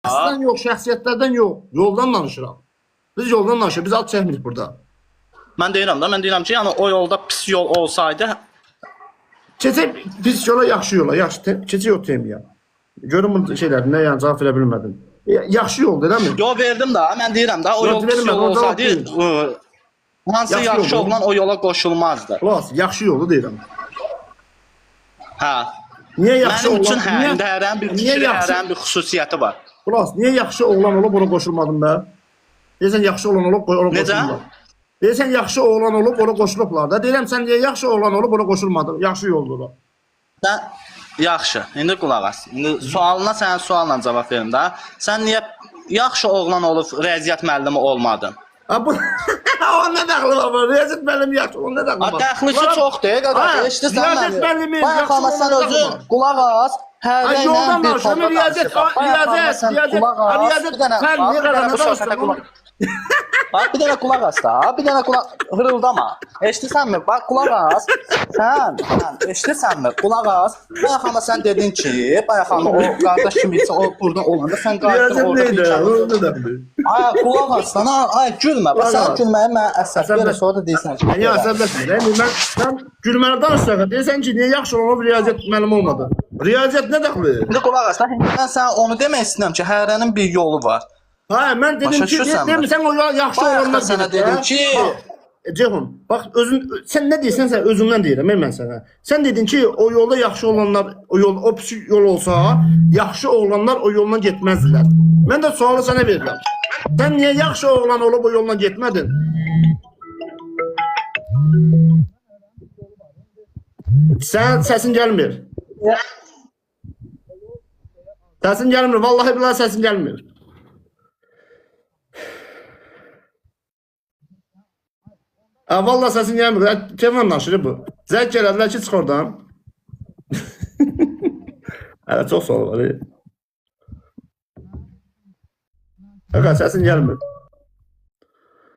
Şəxsdən yox, şəxsiyyətlərdən yox. Yoldan danışıram. Biz yoldan danışırıq. Biz ad çəkmirik burada. Mən deyirəm ki, yəni o yolda pis yol olsaydı, Keçək pis yola, yaxşı yola. Yaxşı, keçək o temaya. Görün bu şeylərdən, yəni cavab verə bilmədim. Yaxşı yoldur, eləmi? yol verdim də, mən deyirəm də, o yol pis yol olsaydı, hansı yaxşı olan o yola qoşulmazdı. Xlas, yaxşı yolu deyirəm. Hə. Niyə yaxşı Mənim oğlan? üçün hərənin bir fikri, hərənin bir xüsusiyyəti var. Xlas, niyə yaxşı oğlan olub ona qoşulmadın da? Deyirsən yaxşı oğlan olub ona qoşulmadın. Deyirsən yaxşı oğlan olub ona qoşulublar da. Deyirəm sən niyə yaxşı oğlan olub ona qoşulmadın? Yaxşı yoldur o. Sən yaxşı. İndi qulaq as. İndi sualına sənin sualla cavab verim də. Sən niyə yaxşı oğlan olub riyaziyyat müəllimi olmadın? Ha bu o nə dəxli var? Riyaziyyat müəllimi yaxşı, o nə dəxli var? Dəxlisi çoxdur, qardaş. Eşidirsən məni? Bayaqlama sən özün qulaq as. Hərə ilə bir fazla riyaziyyat, sən niyə qaranı Bax, bir dənə qulaq as da, bir dənə qulaq hırıldama. Eşidirsənmi? Bax, qulaq as. Sən eşidirsənmi? Qulaq as. Bayaqlama sən dedin ki, bayaqlama o qardaş kimi isə o burada olanda sən qayıtdın orada bir Ay, qulaq as lan, ay gülmə. Bax, sən gülməyi mən əsəblərə sonra da deyirsən ki. Niyə əsəbləşmir? Mən gülməli danışsaq, deyirsən ki, niyə yaxşı olub riyaziyyat müəllimi olmadı? Riyaziyyat nə dəxli? İndi qulaq as da, mən sən onu demək istəyirəm ki, hərənin bir yolu var. Ha, mən dedim ki, sən o yaxşı olanlar sənə dedim ki, Ceyhun, bax sən nə deyirsən sən özümdən deyirəm mən sənə. Sən dedin ki, o yolda yaxşı olanlar, o pis yol olsa, yaxşı oğlanlar o yoldan getməzdilər. Mən də sualı sənə verirəm. Sən niyə yaxşı oğlan olub o yoldan getmədin? Səsin gəlmir. Səsin gəlmir, vallahi billahi səsin gəlmir. Vallahi səsin gəlmir. Telefon danışır bu. Zəng gələdilər ki, çıx oradan. Hələ çox sual var. Səsin gəlmir.